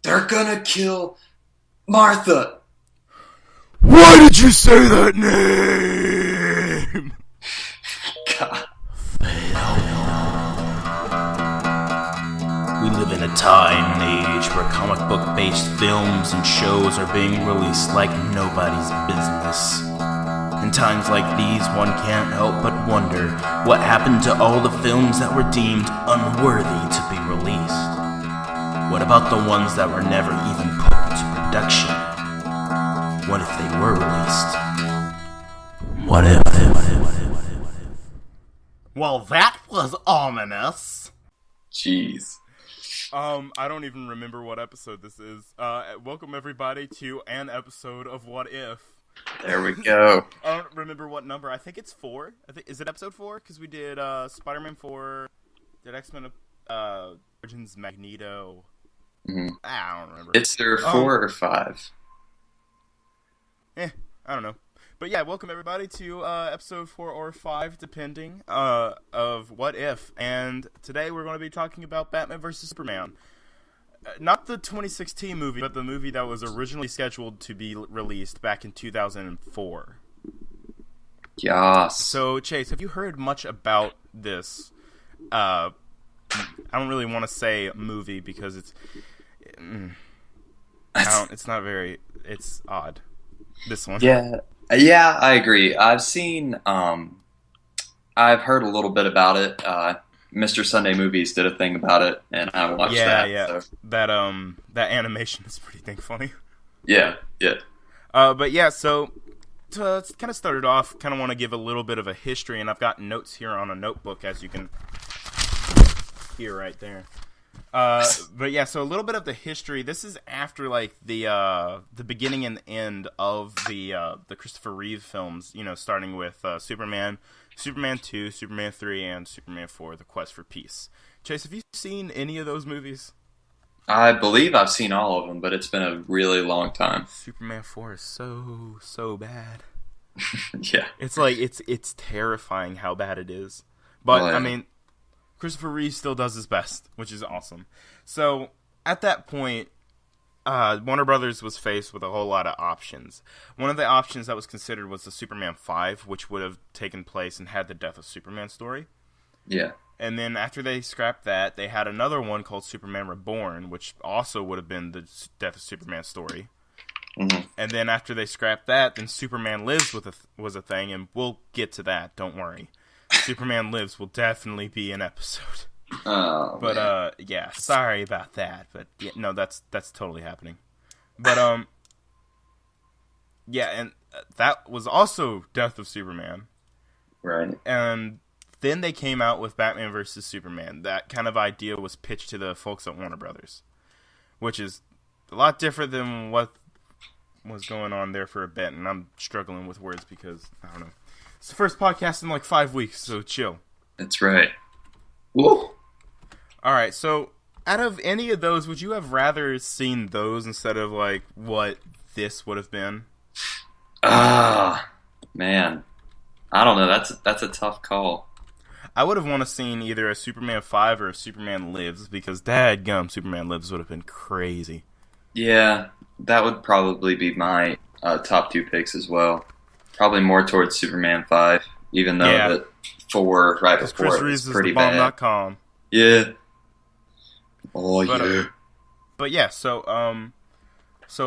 They're gonna kill Martha. Why did you say that name? God. We live in a time and age where comic book-based films and shows are being released like nobody's business. In times like these, one can't help but wonder what happened to all the films that were deemed unworthy to be released. What about the ones that were never even put into production? What if they were released? What if? Well, that was ominous. Jeez. I don't even remember what episode this is. Welcome everybody to an episode of What If. There we go. I don't remember what number. I think it's 4. Is it episode 4? Because we did Spider-Man 4, did X-Men Origins Magneto. Mm-hmm. I don't remember. It's there 4 or 5? I don't know. But yeah, welcome everybody to episode 4 or 5, depending, of What If. And today we're going to be talking about Batman vs. Superman. Not the 2016 movie, but the movie that was originally scheduled to be released back in 2004. Yes. So, Chase, have you heard much about this? I don't really want to say movie because it's it's odd. This one. Yeah, I agree. I've heard a little bit about it. Mr. Sunday Movies did a thing about it, and I watched that. Yeah. So. That animation is pretty dang funny. Yeah. But yeah, so to kind of start it off, kind of want to give a little bit of a history, and I've got notes here on a notebook, as you can hear right there. But yeah, so a little bit of the history. This is after like the beginning and end of the Christopher Reeve films. You know, starting with Superman 2, Superman 3, and Superman 4: The Quest for Peace. Chase, have you seen any of those movies? I believe I've seen all of them, but it's been a really long time. Superman 4 is so bad. Yeah, it's like it's terrifying how bad it is. But yeah. I mean, Christopher Reeve still does his best, which is awesome. So at that point, Warner Brothers was faced with a whole lot of options. One of the options that was considered was the Superman 5, which would have taken place and had the Death of Superman story. Yeah. And then after they scrapped that, they had another one called Superman Reborn, which also would have been the Death of Superman story. Mm-hmm. And then after they scrapped that, then Superman Lives was a thing, and we'll get to that, don't worry. Superman Lives will definitely be an episode. Oh, but man. Yeah, sorry about that, but yeah, no, that's totally happening. But yeah, and that was also Death of Superman. Right. And then they came out with Batman vs. Superman. That kind of idea was pitched to the folks at Warner Brothers, which is a lot different than what was going on there for a bit, and I'm struggling with words because, I don't know. It's the first podcast in like 5 weeks, so chill. That's right. Whoa. Alright, so out of any of those, would you have rather seen those instead of like what this would have been? Man. I don't know. That's a tough call. I would have wanted to seen either a Superman 5 or a Superman Lives, because dadgum, Superman Lives would have been crazy. Yeah, that would probably be my top 2 picks as well. Probably more towards Superman 5, even though that 4 right before Chris it Reeves was pretty is bad. bomb.com. Yeah. Oh, but, yeah. But yeah, so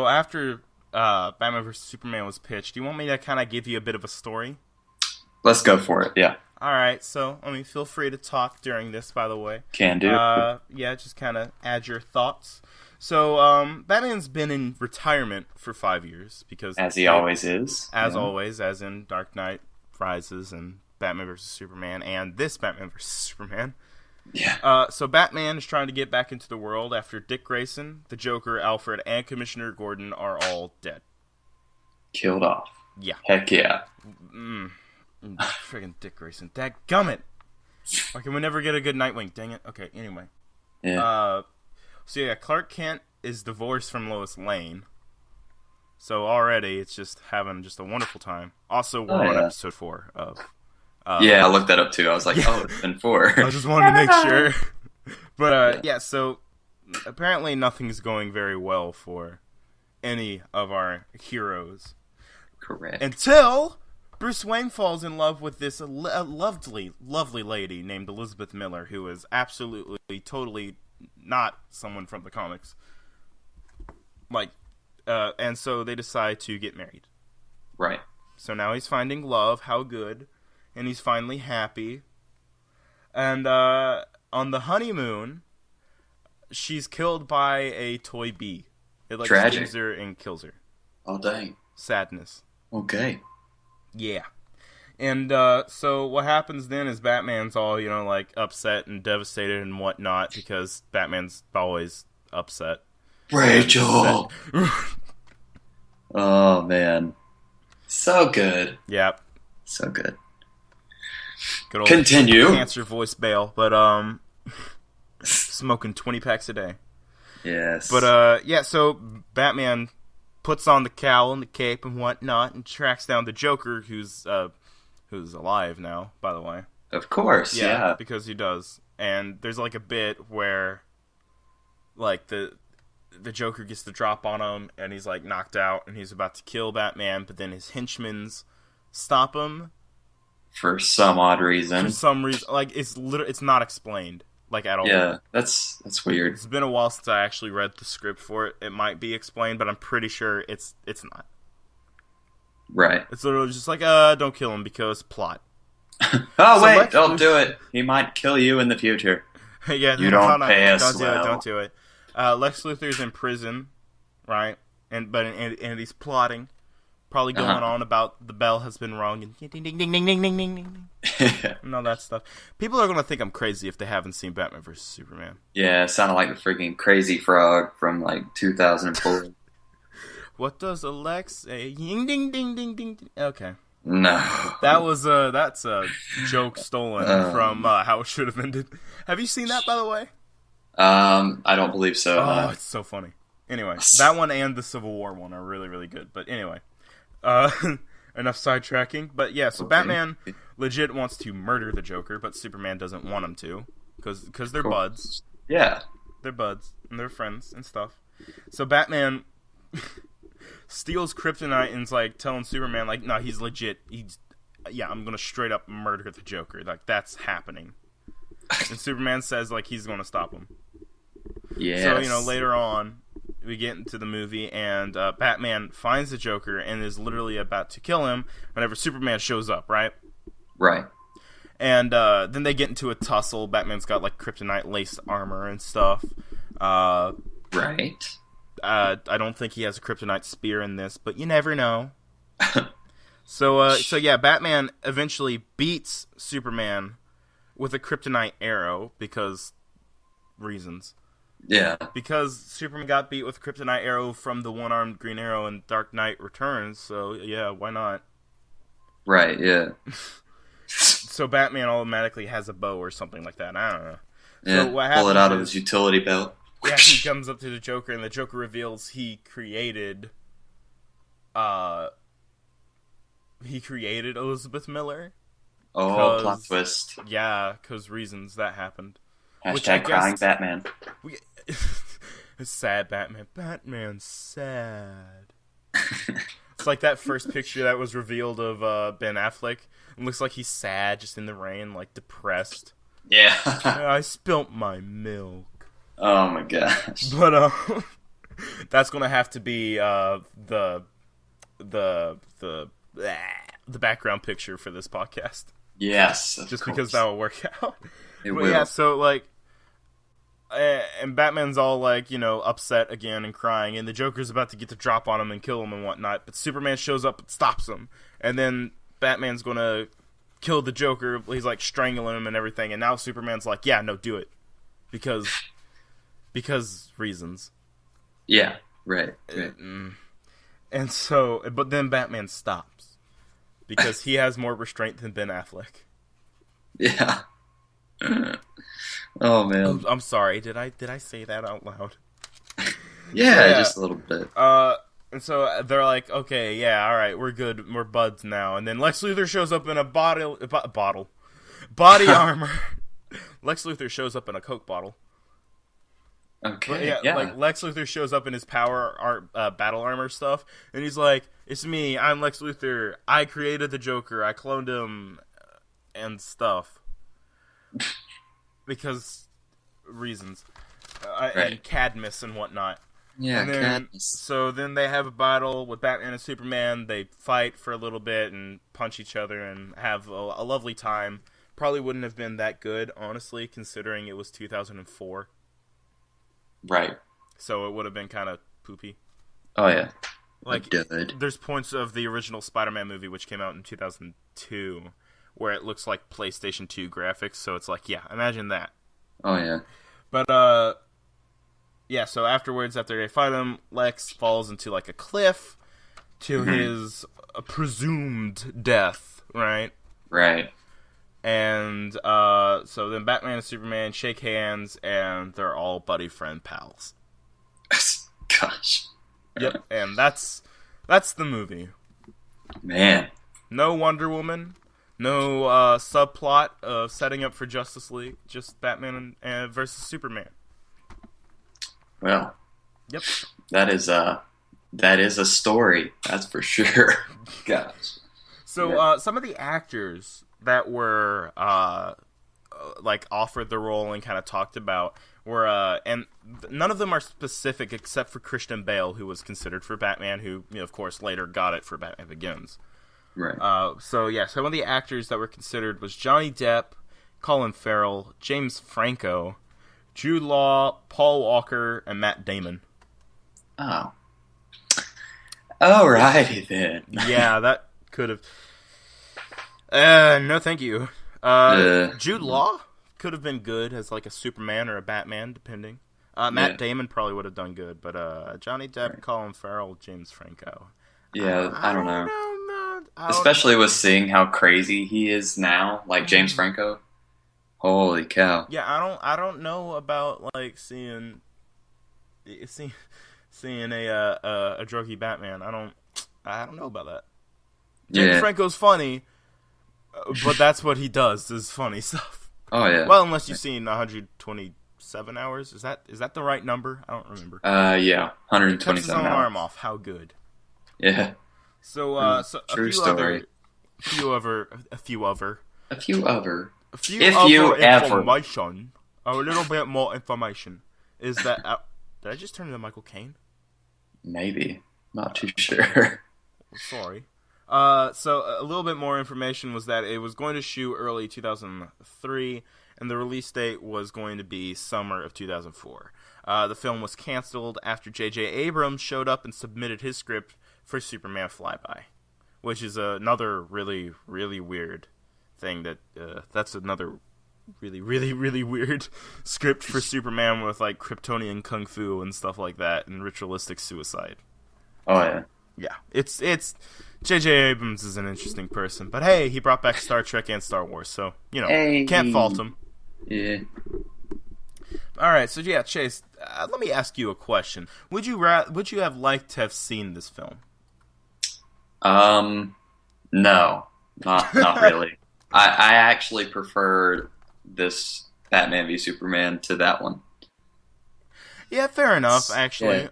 after Batman vs. Superman was pitched, do you want me to kind of give you a bit of a story? Let's go for it, yeah. Alright, so, I mean, feel free to talk during this, by the way. Can do. Yeah, just kind of add your thoughts. So, Batman's been in retirement for 5 years, because... As he always is. As always, as in Dark Knight Rises and Batman vs. Superman, and this Batman vs. Superman. Yeah. So Batman is trying to get back into the world after Dick Grayson, the Joker, Alfred, and Commissioner Gordon are all dead. Killed off. Yeah. Heck yeah. Friggin' Dick Grayson. Dadgummit! Why can we never get a good Nightwing? Dang it. Okay, anyway. Yeah. So yeah, Clark Kent is divorced from Lois Lane. So already, it's just having just a wonderful time. Also, we're on episode 4 of... yeah, I looked that up too. I was like, oh, it's been 4. I just wanted to make sure. But, yeah, so apparently nothing's going very well for any of our heroes. Correct. Until Bruce Wayne falls in love with this lovely lady named Elizabeth Miller, who is absolutely, totally not someone from the comics. And so they decide to get married. Right. So now he's finding love, how good, and he's finally happy. And on the honeymoon, she's killed by a toy bee. It stings her and kills her. Oh, dang. Sadness. Okay. Yeah. And so what happens then is Batman's all, upset and devastated and whatnot, because Batman's always upset. Rachel! Oh, man. So good. Yep. So good. Good old Continue. Cancer voice bail, but smoking 20 packs a day. Yes. But so Batman puts on the cowl and the cape and whatnot and tracks down the Joker, who's alive now, by the way. Of course, yeah. Because he does. And there's a bit where the Joker gets the drop on him and he's knocked out and he's about to kill Batman, but then his henchmen's stop him for some odd reason. For some reason, it's not explained at all. Yeah, that's weird. It's been a while since I actually read the script for it. It might be explained, but I'm pretty sure it's not. Right. It's literally just don't kill him because plot. Wait, don't do it. He might kill you in the future. Yeah, you don't pay us well. Don't do it. Lex Luthor's in prison, right? And he's plotting, probably going on about the bell has been rung and ding ding ding ding ding ding ding ding, and all that stuff. People are gonna think I'm crazy if they haven't seen Batman vs Superman. Yeah, it sounded like the freaking Crazy Frog from 2004. What does Alex say? Ding ding ding ding ding. Okay. No. That's a joke stolen from How It Should Have Ended. Have you seen that, by the way? I don't believe so. Oh, it's so funny. Anyway, that one and the Civil War one are really, really good. But anyway, enough sidetracking. But yeah, so Batman legit wants to murder the Joker, but Superman doesn't want him to because they're buds. Yeah. They're buds and they're friends and stuff. So Batman steals kryptonite and's telling Superman no, he's legit. I'm gonna straight up murder the Joker. That's happening. And Superman says he's gonna stop him. Yeah. So later on we get into the movie and Batman finds the Joker and is literally about to kill him whenever Superman shows up, right? Right. And then they get into a tussle. Batman's got kryptonite laced armor and stuff. Right. I don't think he has a kryptonite spear in this, but you never know. So yeah, Batman eventually beats Superman with a kryptonite arrow because reasons. Yeah. Because Superman got beat with a kryptonite arrow from the one-armed Green Arrow in Dark Knight Returns, so yeah, why not? Right, yeah. So Batman automatically has a bow or something like that. I don't know. Yeah, so what pull it out of his utility belt. Yeah, he comes up to the Joker, and the Joker reveals he created Elizabeth Miller. Oh, plot twist. Yeah, because reasons that happened. Hashtag crying Batman. It's sad Batman. Batman's sad. It's like that first picture that was revealed of Ben Affleck. It looks like he's sad, just in the rain, depressed. Yeah. I spilt my milk. Oh my gosh. But that's gonna have to be the background picture for this podcast. Yes, just because that will work out. It will. Yeah, so and Batman's all upset again and crying, and the Joker's about to get the drop on him and kill him and whatnot, but Superman shows up and stops him, and then Batman's gonna kill the Joker. He's strangling him and everything, and now Superman's yeah, no, do it, because reasons. Yeah, right. And so, but then Batman stops because he has more restraint than Ben Affleck. Yeah. Oh man. I'm sorry. Did I say that out loud? Yeah, just a little bit. And so they're okay, yeah, all right, we're good, we're buds now. And then Lex Luthor shows up in a body armor. Lex Luthor shows up in a Coke bottle. But Okay, yeah. like Lex Luthor shows up in his battle armor stuff, and he's like, "It's me. I'm Lex Luthor. I created the Joker. I cloned him, and stuff." Because reasons, and Cadmus and whatnot. Yeah, and then, Cadmus. So then they have a battle with Batman and Superman. They fight for a little bit and punch each other and have a lovely time. Probably wouldn't have been that good, honestly, considering it was 2004. Right. So it would have been kind of poopy. Oh, yeah. Like, good. There's points of the original Spider-Man movie, which came out in 2002, where it looks like PlayStation 2 graphics. So it's like, yeah, imagine that. Oh, yeah. But, yeah, so afterwards, after they fight him, Lex falls into, like, a cliff to his presumed death, right? Right. And so then Batman and Superman shake hands, and they're all buddy friend pals. Gosh. Yep, and that's the movie. Man. No Wonder Woman, no subplot of setting up for Justice League, just Batman versus Superman. Well. Yep. That is a story, that's for sure. Gosh. So some of the actors that were like offered the role and kind of talked about were and none of them are specific except for Christian Bale, who was considered for Batman, who of course later got it for Batman Begins. Right. So yeah, some of the actors that were considered was Johnny Depp, Colin Farrell, James Franco, Jude Law, Paul Walker, and Matt Damon. Oh. Alrighty then. Yeah, that could have. No, thank you. Jude Law could have been good as like a Superman or a Batman, depending. Matt Damon probably would have done good, but Johnny Depp, right. Colin Farrell, James Franco. Yeah, I don't know. Especially with seeing how crazy he is now, like James Franco. Holy cow! Yeah, I don't know about like seeing a druggy Batman. I don't know about that. James Franco's funny. But that's what he does, is funny stuff. Oh, yeah. Well, unless you've seen 127 hours. Is that the right number? I don't remember. Yeah. 127 cuts his own hours. arm off. How good. Yeah. So, true story. A few other information. A little bit more information. Is that... did I just turn into Michael Caine? Maybe. Not too sure. Sorry. So a little bit more information was that it was going to shoot early 2003, and the release date was going to be summer of 2004. The film was canceled after J.J. Abrams showed up and submitted his script for Superman Flyby, which is another really, really weird thing that's another really, really, really weird script for Superman with like Kryptonian kung fu and stuff like that and ritualistic suicide. Oh, yeah. Yeah, it's J.J. Abrams is an interesting person, but hey, he brought back Star Trek and Star Wars, so can't fault him. Yeah. All right, so yeah, Chase, let me ask you a question. Would you have liked to have seen this film? No, not really. I actually preferred this Batman v Superman to that one. Yeah, fair enough. Actually,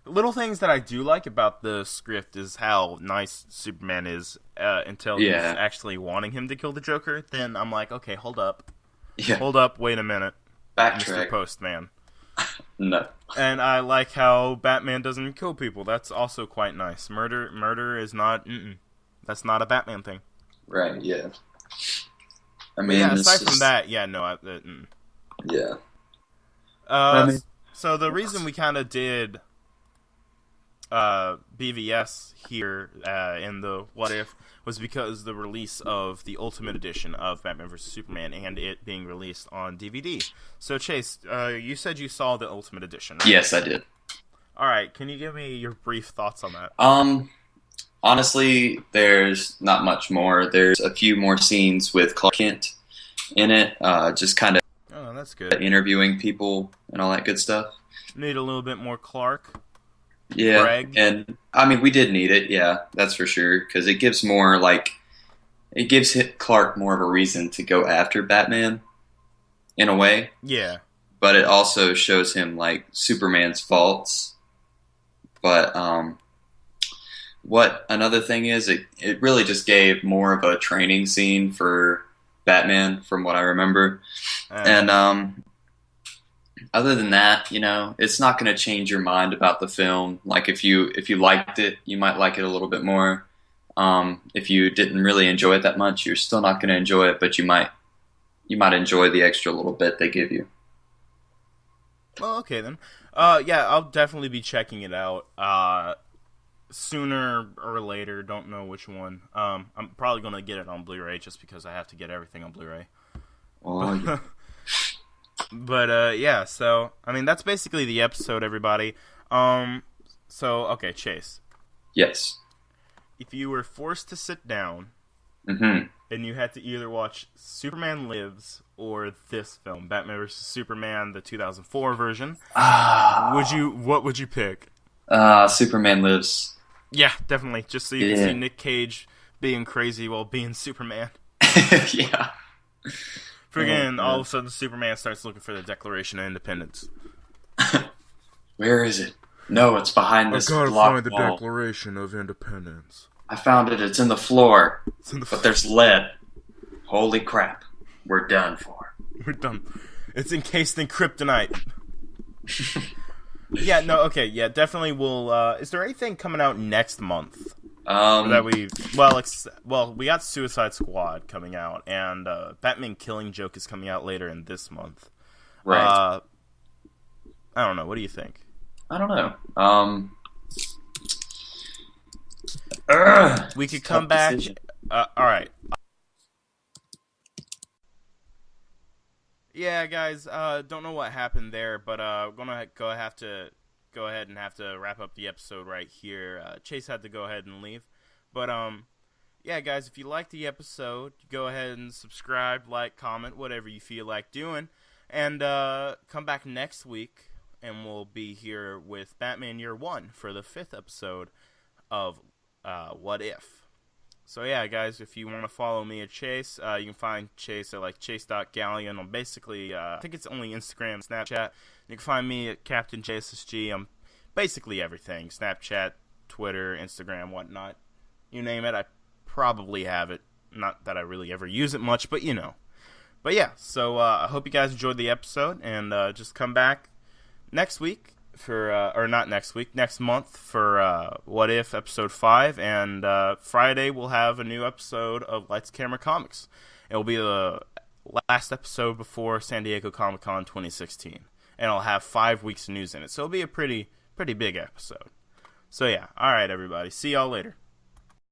little things that I do like about the script is how nice Superman is until he's actually wanting him to kill the Joker. Then I'm like, okay, hold up. Yeah. Hold up, wait a minute. Backtrack. Mr. Postman. No. And I like how Batman doesn't kill people. That's also quite nice. Murder is not... That's not a Batman thing. Right, yeah. I mean, aside from that, yeah, no. Yeah. So the reason we kind of did... BVS here in the What If was because the release of the Ultimate Edition of Batman vs. Superman and it being released on DVD. So Chase, you said you saw the Ultimate Edition, right? Yes, I did. Alright, can you give me your brief thoughts on that? Honestly, there's not much more. There's a few more scenes with Clark Kent in it, just kind of that's good. Interviewing people and all that good stuff. Need a little bit more Clark. Yeah, Greg. And I mean, we did need it, yeah, that's for sure, because it gives Clark more of a reason to go after Batman, in a way. Yeah. but it also shows him like Superman's faults. But what another thing is, it really just gave more of a training scene for Batman, from what I remember. And other than that, it's not going to change your mind about the film. Like if you liked it, you might like it a little bit more. If you didn't really enjoy it that much, you're still not going to enjoy it, but you might enjoy the extra little bit they give you. Well, okay then. Yeah, I'll definitely be checking it out. Sooner or later, don't know which one. I'm probably gonna get it on Blu-ray just because I have to get everything on Blu-ray. Oh, yeah. But yeah, so I mean that's basically the episode, everybody. So okay, Chase. Yes. If you were forced to sit down, mm-hmm. and you had to either watch Superman Lives or this film, Batman vs Superman, the 2004 version, what would you pick? Superman Lives. Yeah, definitely. Just so you can see Nick Cage being crazy while being Superman. Yeah. Friggin' all of a sudden Superman starts looking for the Declaration of Independence. Where is it? No, it's behind this block wall. I gotta find the Declaration of Independence. I found it. It's in the floor. But there's lead. Holy crap. We're done for. We're done. It's encased in kryptonite. Yeah, no, okay, yeah, definitely will. Is there anything coming out next month? We got Suicide Squad coming out, and Batman Killing Joke is coming out later in this month. Right. I don't know. What do you think? I don't know. We could come back. All right. Yeah, guys. Don't know what happened there, but gonna have to go ahead and wrap up the episode right here. Chase had to go ahead and leave, but yeah, guys. If you liked the episode, go ahead and subscribe, like, comment, whatever you feel like doing, and come back next week, and we'll be here with Batman Year One for the 5th episode of What If. So yeah, guys, if you want to follow me at Chase, you can find Chase at like chase.galleon on basically, I think it's only Instagram, Snapchat. You can find me at Captain JSSG. I'm basically everything. Snapchat, Twitter, Instagram, whatnot. You name it, I probably have it. Not that I really ever use it much, but you know. But yeah, so I hope you guys enjoyed the episode, and just come back next week. Next month for What If episode 5, and Friday we'll have a new episode of Lights Camera Comics. It'll be the last episode before San Diego Comic-Con 2016, and it'll have 5 weeks of news in it, so it'll be a pretty big episode. So yeah, alright everybody, see y'all later.